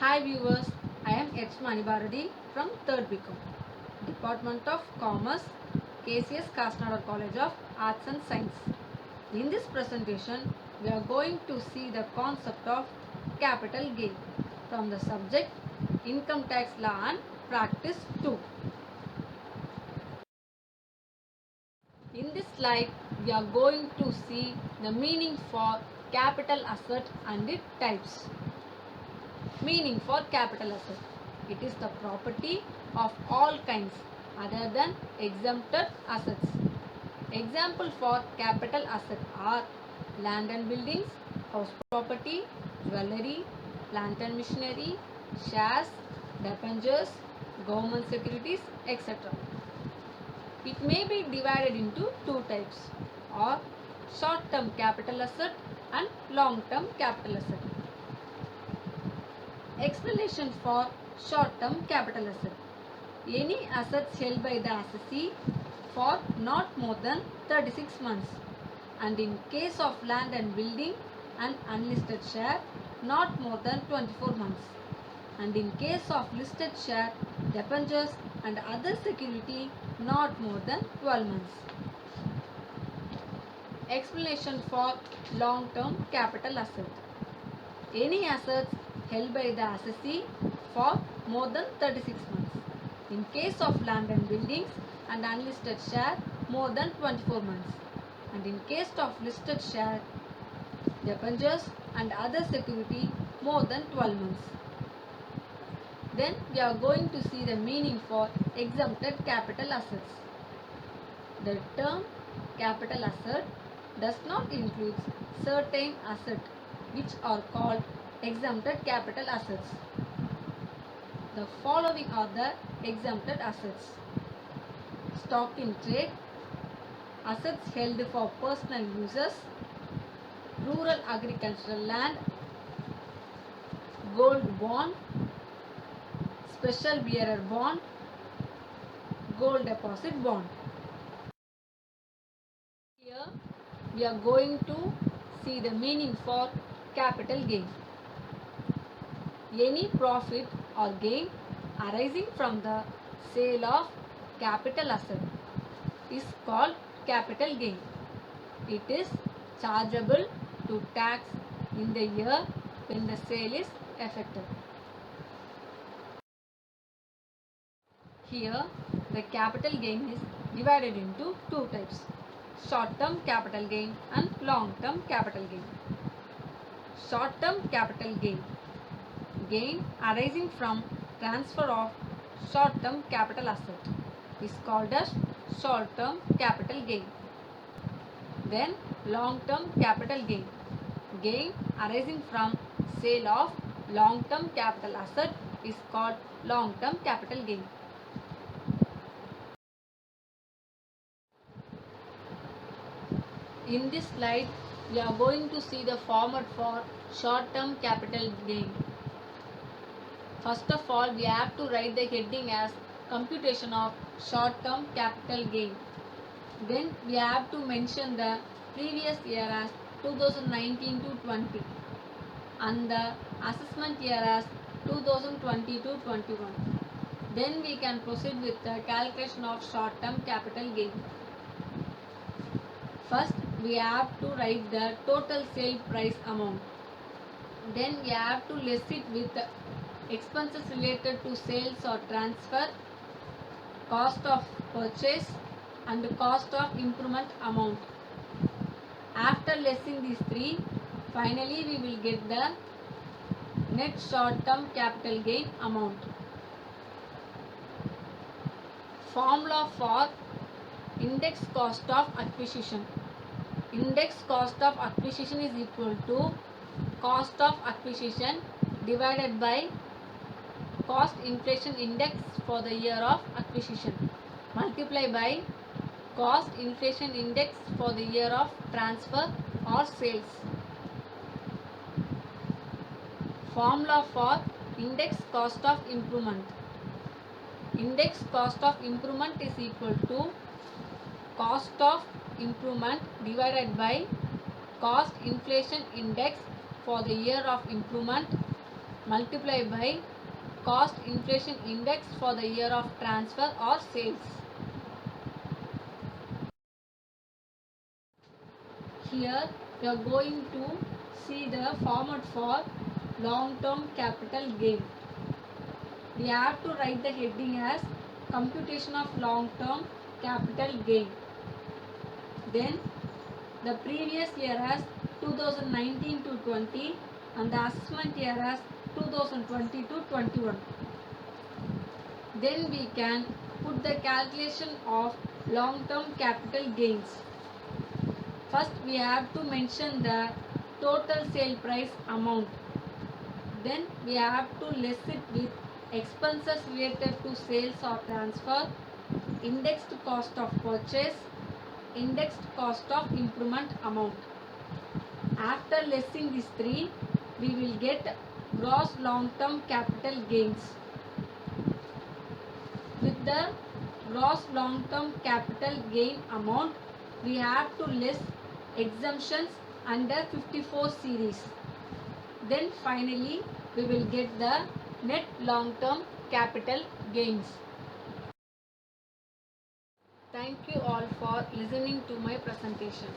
Hi viewers, I am H. Manibharadi from 3rd BCom, Department of Commerce, KCS Kasnadar College of Arts and Science. In this presentation, we are going to see the concept of capital gain from the subject Income Tax Law and Practice 2. In this slide, we are going to see the meaning for capital asset and its types. Meaning for capital asset. It is the property of all kinds other than exempted assets. Example for capital asset are land and buildings, house property, jewellery, plant and machinery, shares, debentures, government securities, etc. It may be divided into two types, or short-term capital asset and long-term capital asset. Explanation for short-term capital asset. Any assets held by the assessee for not more than 36 months, and in case of land and building and unlisted share, not more than 24 months, and in case of listed share, debentures and other security, not more than 12 months. Explanation for long-term capital asset. Any assets held by the assessee for more than 36 months. In case of land and buildings and unlisted share, more than 24 months. And in case of listed share, debentures and other security, more than 12 months. Then we are going to see the meaning for exempted capital assets. The term capital asset does not include certain assets which are called exempted capital assets. The following are the exempted assets: stock in trade, assets held for personal uses, rural agricultural land, gold bond, special bearer bond, gold deposit bond. Here we are going to see the meaning for capital gain. Any profit or gain arising from the sale of capital asset is called capital gain. It is chargeable to tax in the year when the sale is effected. Here the capital gain is divided into two types: short-term capital gain and long-term capital gain. Short-term capital gain arising from transfer of short-term capital asset is called as short-term capital gain. Then long-term capital gain arising from sale of long-term capital asset is called long-term capital gain. In this slide, we are going to see the format for short-term capital gain. First of all, we have to write the heading as computation of short-term capital gain. Then we have to mention the previous year as 2019 to 20 and the assessment year as 2020 to 21. Then we can proceed with the calculation of short-term capital gain. First, we have to write the total sale price amount. Then we have to less it with expenses related to sales or transfer, cost of purchase and cost of improvement amount. After lessing these three, finally we will get the net short-term capital gain amount. Formula for index cost of acquisition. Index cost of acquisition is equal to cost of acquisition divided by cost inflation index for the year of acquisition multiply by cost inflation index for the year of transfer or sales. Formula for index cost of improvement. Index cost of improvement is equal to cost of improvement divided by cost inflation index for the year of improvement multiply by cost inflation index for the year of transfer or sales. Here we are going to see the format for long-term capital gain. We have to write the heading as computation of long-term capital gain. Then the previous year as 2019 to 20 and the assessment year as 2020 to 21. Then we can put the calculation of long-term capital gains. First we have to mention the total sale price amount. Then we have to less it with expenses related to sales or transfer, indexed cost of purchase, indexed cost of improvement amount. After lessing these three, we will get gross long-term capital gains. With the gross long-term capital gain amount, we have to less exemptions under 54 series. Then finally, we will get the net long-term capital gains. Thank you all for listening to my presentation.